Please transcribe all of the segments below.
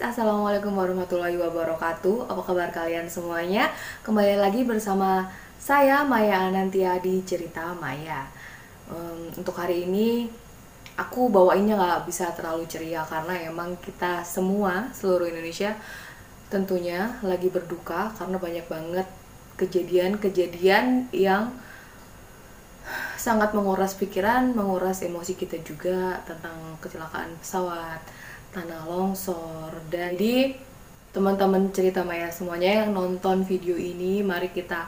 Assalamualaikum warahmatullahi wabarakatuh. Apa kabar kalian semuanya? Kembali lagi bersama saya Maya Anantia di Cerita Maya. Untuk hari ini aku bawainnya nggak bisa terlalu ceria karena emang kita semua seluruh Indonesia tentunya lagi berduka karena banyak banget kejadian-kejadian yang sangat menguras pikiran, menguras emosi kita juga tentang kecelakaan pesawat, tanah longsor. Jadi teman-teman Cerita Maya semuanya yang nonton video ini, mari kita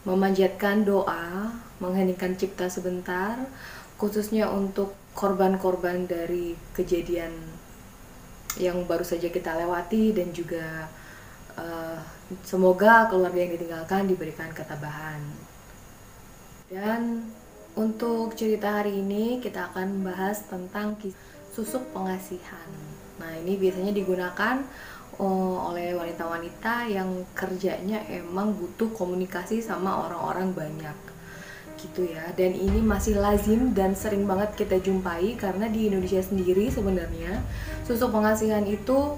memanjatkan doa, mengheningkan cipta sebentar, khususnya untuk korban-korban dari kejadian yang baru saja kita lewati, dan juga semoga keluarga yang ditinggalkan diberikan ketabahan. Dan untuk cerita hari ini kita akan membahas tentang susuk pengasihan. Nah, ini biasanya digunakan oleh wanita-wanita yang kerjanya emang butuh komunikasi sama orang-orang banyak gitu ya. Dan ini masih lazim dan sering banget kita jumpai karena di Indonesia sendiri sebenarnya susuk pengasihan itu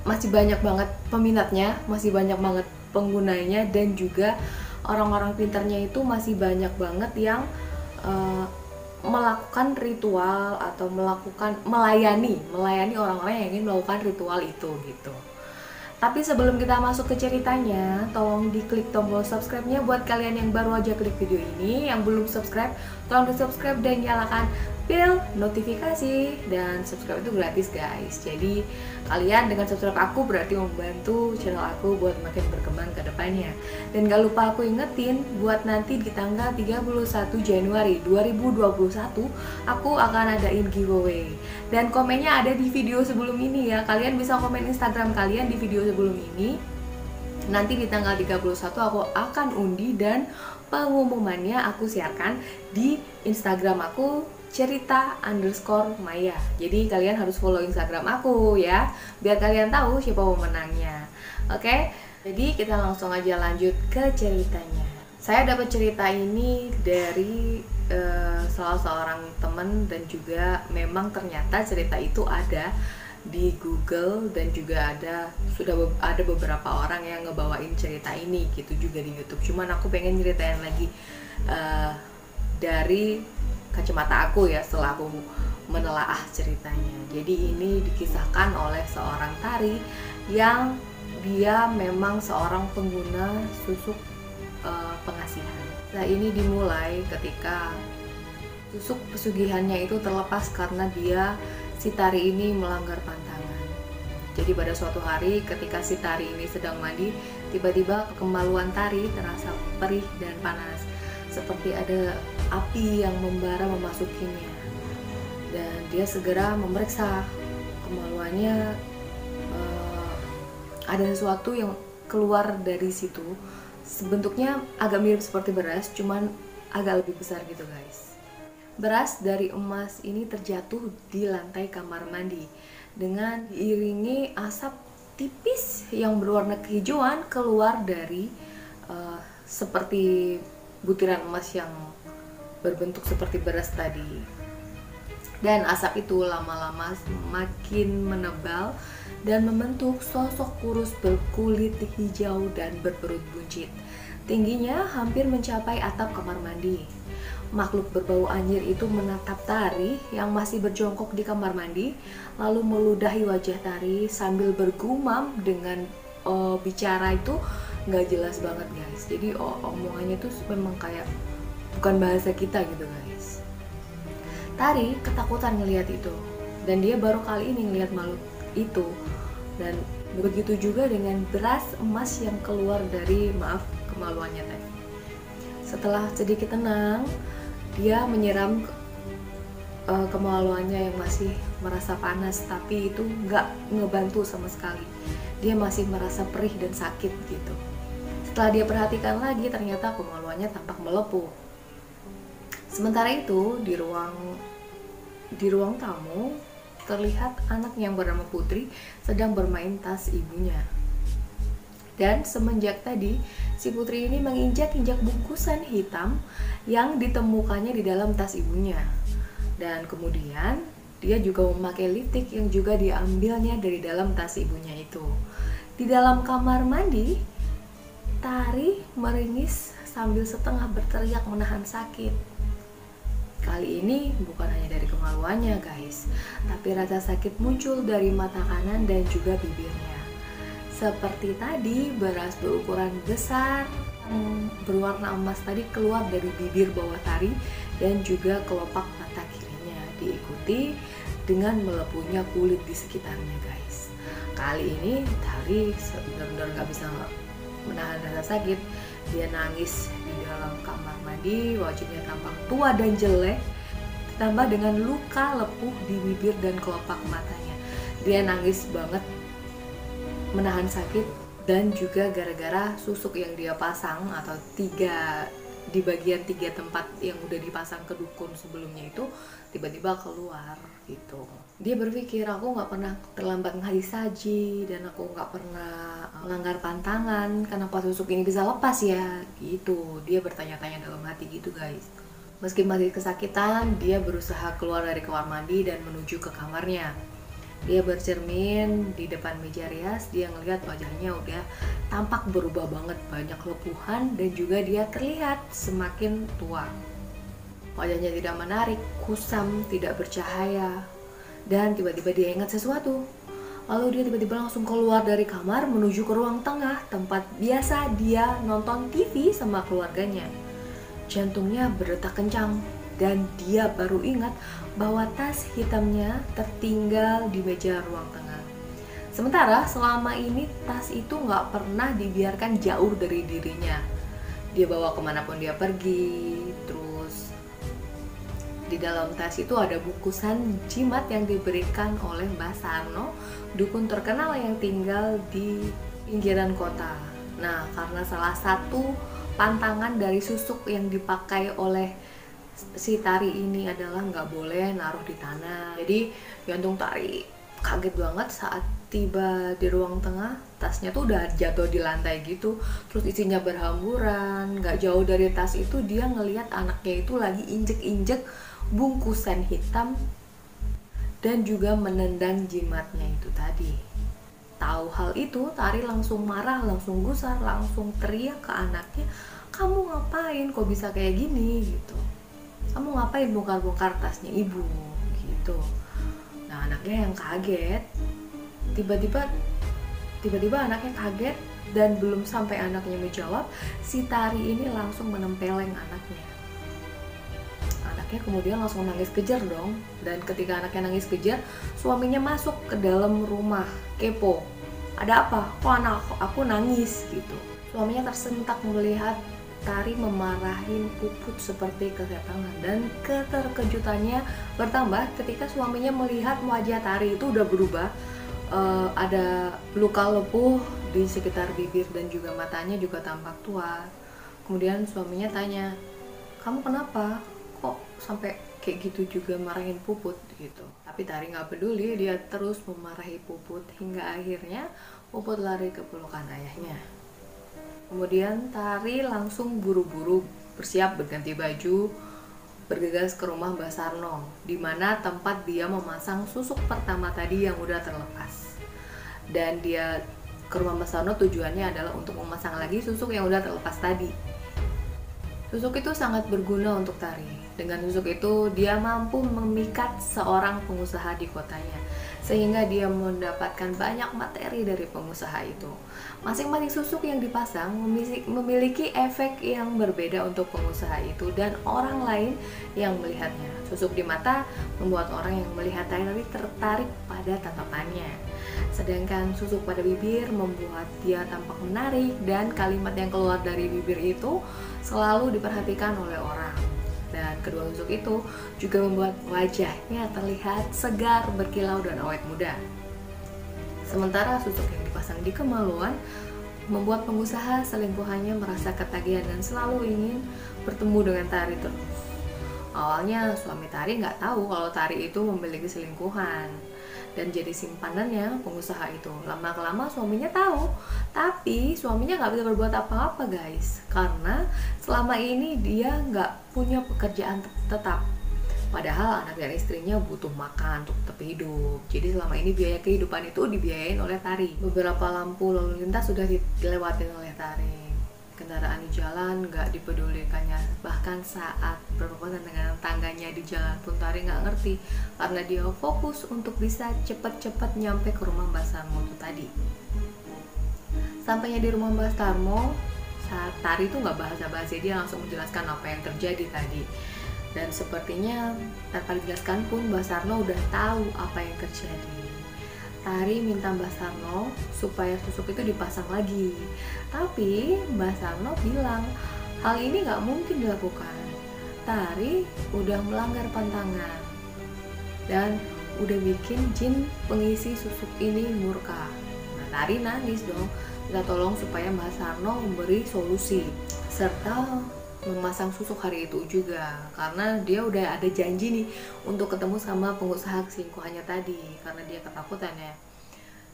masih banyak banget peminatnya, masih banyak banget penggunanya, dan juga orang-orang pintarnya itu masih banyak banget yang melakukan ritual atau melayani orang-orang yang ingin melakukan ritual itu gitu. Tapi sebelum kita masuk ke ceritanya, tolong diklik tombol subscribe-nya buat kalian yang baru aja klik video ini. Yang belum subscribe, tolong di subscribe dan nyalakan bell notifikasi. Dan subscribe itu gratis guys. Jadi kalian dengan subscribe aku berarti membantu channel aku buat makin berkembang ke depannya. Dan gak lupa aku ingetin buat nanti di tanggal 31 Januari 2021 aku akan adain giveaway. Dan komennya ada di video sebelum ini ya. Kalian bisa komen Instagram kalian di video sebelum ini. Nanti di tanggal 31 aku akan undi dan pengumumannya aku siarkan di Instagram aku cerita_maya. Jadi kalian harus follow Instagram aku ya, biar kalian tahu siapa pemenangnya. Oke, jadi kita langsung aja lanjut ke ceritanya. Saya dapat cerita ini dari salah seorang teman, dan juga memang ternyata cerita itu ada di Google, dan juga sudah ada beberapa orang yang ngebawain cerita ini gitu juga di YouTube. Cuman aku pengen ceritain lagi dari kacamata aku ya, setelah aku menelaah ceritanya. Jadi ini dikisahkan oleh seorang tari yang dia memang seorang pengguna susuk pengasihan. Nah, ini dimulai ketika susuk pesugihannya itu terlepas karena si tari ini melanggar pantangan. Jadi pada suatu hari ketika si tari ini sedang mandi, tiba-tiba kemaluan tari terasa perih dan panas, seperti ada api yang membara memasukinya. Dan dia segera memeriksa kemaluannya, ada sesuatu yang keluar dari situ. Bentuknya agak mirip seperti beras, cuman agak lebih besar gitu guys. Beras dari emas ini terjatuh di lantai kamar mandi dengan diiringi asap tipis yang berwarna kehijauan keluar dari seperti butiran emas yang berbentuk seperti beras tadi. Dan asap itu lama-lama semakin menebal dan membentuk sosok kurus berkulit hijau dan berperut buncit. Tingginya hampir mencapai atap kamar mandi. Makhluk berbau anjir itu menatap tari yang masih berjongkok di kamar mandi, lalu meludahi wajah tari sambil bergumam dengan bicara itu nggak jelas banget guys. Jadi omongannya tuh memang kayak bukan bahasa kita gitu guys. Tari ketakutan ngelihat itu, dan dia baru kali ini ngelihat makhluk itu. Dan begitu juga dengan beras emas yang keluar dari kemaluannya tadi. Setelah sedikit tenang, dia menyiram kemaluannya yang masih merasa panas, tapi itu nggak ngebantu sama sekali. Dia masih merasa perih dan sakit gitu. Setelah dia perhatikan lagi, ternyata kemaluannya tampak melepuh. Sementara itu di ruang tamu terlihat anak yang bernama Putri sedang bermain tas ibunya. Dan semenjak tadi si Putri ini menginjak-injak bungkusan hitam yang ditemukannya di dalam tas ibunya. Dan kemudian Dia juga memakai lipstik yang juga diambilnya dari dalam tas ibunya itu. Di dalam kamar mandi, Tari meringis sambil setengah berteriak menahan sakit. Kali ini bukan hanya dari kemaluannya guys, tapi rasa sakit muncul dari mata kanan dan juga bibirnya. Seperti tadi, beras berukuran besar berwarna emas tadi keluar dari bibir bawah Tari dan juga kelopak mata kirinya, diikuti dengan melepuhnya kulit di sekitarnya guys. Kali ini Tari benar-benar gak bisa menahan rasa sakit. Dia nangis di dalam kamar mandi, wajahnya tampak tua dan jelek, ditambah dengan luka lepuh di bibir dan kelopak matanya. Dia nangis banget menahan sakit, dan juga gara-gara susuk yang dia pasang atau di bagian 3 tempat yang udah dipasang ke dukun sebelumnya itu tiba-tiba keluar gitu. Dia berpikir, aku nggak pernah terlambat ngasih saji dan aku nggak pernah melanggar pantangan, kenapa susuk ini bisa lepas ya gitu. Dia bertanya-tanya dalam hati gitu guys. Meski masih kesakitan, dia berusaha keluar dari kamar mandi dan menuju ke kamarnya. Dia bercermin di depan meja rias, dia ngelihat wajahnya udah tampak berubah banget, banyak lepuhan dan juga dia terlihat semakin tua. Wajahnya tidak menarik, kusam, tidak bercahaya, dan tiba-tiba dia ingat sesuatu. Lalu dia tiba-tiba langsung keluar dari kamar menuju ke ruang tengah, tempat biasa dia nonton TV sama keluarganya. Jantungnya berdetak kencang, dan dia baru ingat bahwa tas hitamnya tertinggal di meja ruang tengah. Sementara selama ini tas itu nggak pernah dibiarkan jauh dari dirinya. Dia bawa kemanapun dia pergi. Terus di dalam tas itu ada bungkusan jimat yang diberikan oleh Mbah Sarno, dukun terkenal yang tinggal di pinggiran kota. Nah, karena salah satu pantangan dari susuk yang dipakai oleh si Tari ini adalah nggak boleh naruh di tanah. Jadi jantung Tari kaget banget saat tiba di ruang tengah. Tasnya tuh udah jatuh di lantai gitu, terus isinya berhamburan. Nggak jauh dari tas itu dia ngelihat anaknya itu lagi injek-injek bungkusan hitam dan juga menendang jimatnya itu tadi. Tahu hal itu, Tari langsung marah, langsung gusar, langsung teriak ke anaknya, kamu ngapain, kok bisa kayak gini gitu. Kamu ngapain bongkar-bongkar tasnya ibu gitu. Nah, anaknya yang kaget. Tiba-tiba anaknya kaget, dan belum sampai anaknya menjawab, si Tari ini langsung menempeleng anaknya. Anaknya kemudian langsung nangis kejar dong. Dan ketika anaknya nangis kejar, suaminya masuk ke dalam rumah kepo. Ada apa? Kok anak aku nangis gitu. Suaminya tersentak melihat Tari memarahin Puput seperti kesetangan, dan keterkejutannya bertambah ketika suaminya melihat wajah Tari itu udah berubah. Ada luka lepuh di sekitar bibir dan juga matanya juga tampak tua. Kemudian suaminya tanya, kamu kenapa? Kok sampai kayak gitu juga marahin Puput gitu. Tapi Tari nggak peduli, dia terus memarahi Puput hingga akhirnya Puput lari ke pelukan ayahnya. Kemudian Tari langsung buru-buru bersiap berganti baju, bergegas ke rumah Mbah Sarno, di mana tempat dia memasang susuk pertama tadi yang udah terlepas. Dan dia ke rumah Mbah Sarno tujuannya adalah untuk memasang lagi susuk yang udah terlepas tadi. Susuk itu sangat berguna untuk Tari. Dengan susuk itu dia mampu memikat seorang pengusaha di kotanya, sehingga dia mendapatkan banyak materi dari pengusaha itu. Masing-masing susuk yang dipasang memiliki efek yang berbeda untuk pengusaha itu dan orang lain yang melihatnya. Susuk di mata membuat orang yang melihat Tari tertarik pada tatapannya, sedangkan susuk pada bibir membuat dia tampak menarik, dan kalimat yang keluar dari bibir itu selalu diperhatikan oleh orang. Dan kedua susuk itu juga membuat wajahnya terlihat segar, berkilau, dan awet muda. Sementara susuk yang dipasang di kemaluan membuat pengusaha selingkuhannya merasa ketagihan dan selalu ingin bertemu dengan Tari terus. Awalnya suami Tari nggak tahu kalau Tari itu memiliki selingkuhan dan jadi simpanannya pengusaha itu. Lama-kelamaan suaminya tahu, tapi suaminya nggak bisa berbuat apa-apa guys, karena selama ini dia nggak punya pekerjaan tetap. Padahal anak dan istrinya butuh makan untuk tetap hidup. Jadi selama ini biaya kehidupan itu dibiayain oleh Tari. Beberapa lampu lalu lintas sudah dilewatin oleh Tari. Kendaraan di jalan nggak dipedulikannya. Bahkan saat berpapasan dengan tangganya di jalan pun Tari nggak ngerti, karena dia fokus untuk bisa cepet-cepet nyampe ke rumah Mbak Sarmo itu tadi. Sampainya di rumah Mbak Sarmo, saat Tari itu nggak basa-basi, dia langsung menjelaskan apa yang terjadi tadi. Dan sepertinya tanpa dijelaskan pun Mbak Sarno udah tahu apa yang terjadi. Tari minta Mbak Sarno supaya susuk itu dipasang lagi. Tapi Mbak Sarno bilang hal ini nggak mungkin dilakukan. Tari udah melanggar pantangan dan udah bikin jin pengisi susuk ini murka. Nah, Tari nangis dong, minta tolong supaya Mbak Sarno memberi solusi serta memasang susuk hari itu juga, karena dia udah ada janji nih untuk ketemu sama pengusaha selingkuhannya tadi, karena dia ketakutan ya.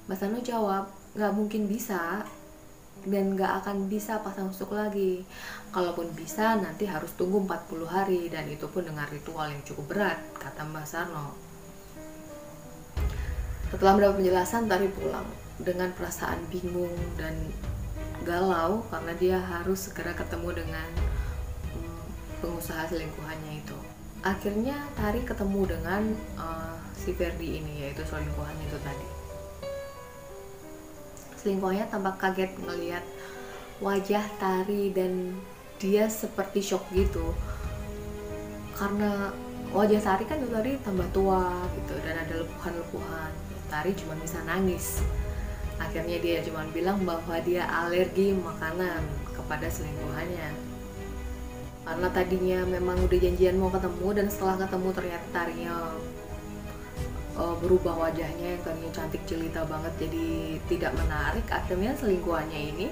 Mbak Sarno jawab nggak mungkin bisa dan nggak akan bisa pasang susuk lagi. Kalaupun bisa nanti harus tunggu 40 hari dan itu pun dengan ritual yang cukup berat, kata Mbak Sarno. Setelah mendapat penjelasan, Tari pulang dengan perasaan bingung dan galau karena dia harus segera ketemu dengan pengusaha selingkuhannya itu. Akhirnya Tari ketemu dengan si Ferdi ini, yaitu selingkuhannya itu tadi. Selingkuhannya tampak kaget ngelihat wajah Tari dan dia seperti shock gitu, karena wajah Tari kan tadi tambah tua gitu dan ada lepuhan-lepuhan. Tari cuma bisa nangis. Akhirnya dia cuma bilang bahwa dia alergi makanan kepada selingkuhannya. Karena tadinya memang udah janjian mau ketemu, dan setelah ketemu ternyata Tarinya berubah wajahnya, yang tadinya cantik jelita banget jadi tidak menarik. Akhirnya selingkuhannya ini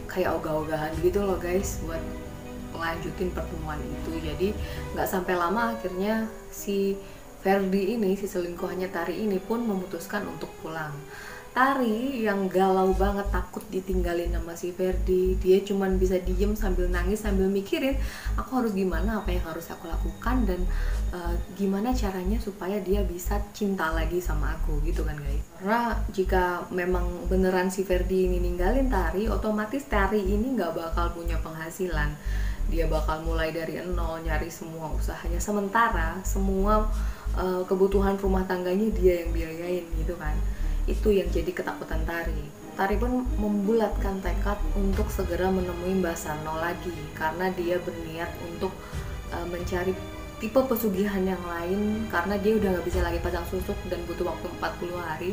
kayak ogah-ogahan gitu loh guys buat melanjutin pertemuan itu. Jadi nggak sampai lama akhirnya si Ferdi ini, si selingkuhannya Tari ini pun memutuskan untuk pulang. Tari yang galau banget, takut ditinggalin sama si Ferdi, dia cuman bisa diem sambil nangis sambil mikirin aku harus gimana, apa yang harus aku lakukan, dan gimana caranya supaya dia bisa cinta lagi sama aku gitu kan guys. Karena jika memang beneran si Ferdi ini ninggalin Tari, otomatis Tari ini nggak bakal punya penghasilan. Dia bakal mulai dari nol, nyari semua usahanya, sementara semua kebutuhan rumah tangganya dia yang biayain gitu kan. Itu yang jadi ketakutan Tari. Tari pun membulatkan tekad untuk segera menemui Mbak Sarno lagi, karena dia berniat untuk mencari tipe pesugihan yang lain, karena dia udah nggak bisa lagi pasang susuk dan butuh waktu 40 hari.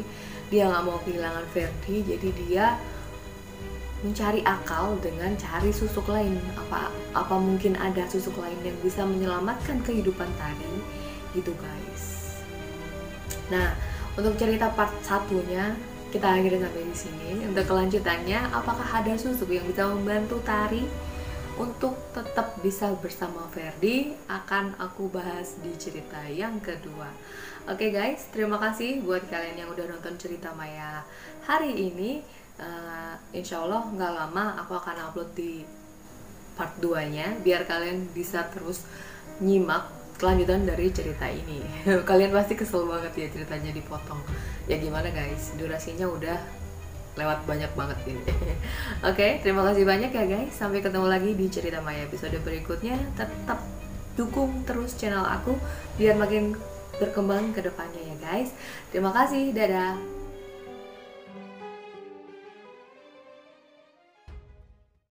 Dia nggak mau kehilangan Ferdi, jadi dia mencari akal dengan cari susuk lain. Apa mungkin ada susuk lain yang bisa menyelamatkan kehidupan Tari gitu guys. Nah, untuk cerita part satunya kita akhiri sampai di sini. Untuk kelanjutannya, apakah ada susuk yang bisa membantu Tari untuk tetap bisa bersama Ferdi, akan aku bahas di cerita yang kedua. Oke guys, terima kasih buat kalian yang udah nonton cerita Maya hari ini. Insya Allah nggak lama aku akan upload di part 2-nya, biar kalian bisa terus nyimak kelanjutan dari cerita ini. Kalian pasti kesel banget ya ceritanya dipotong. Ya gimana guys, durasinya udah lewat banyak banget ini. Oke, terima kasih banyak ya guys. Sampai ketemu lagi di cerita Maya episode berikutnya. Tetap dukung terus channel aku biar makin berkembang ke depannya ya guys. Terima kasih, dadah.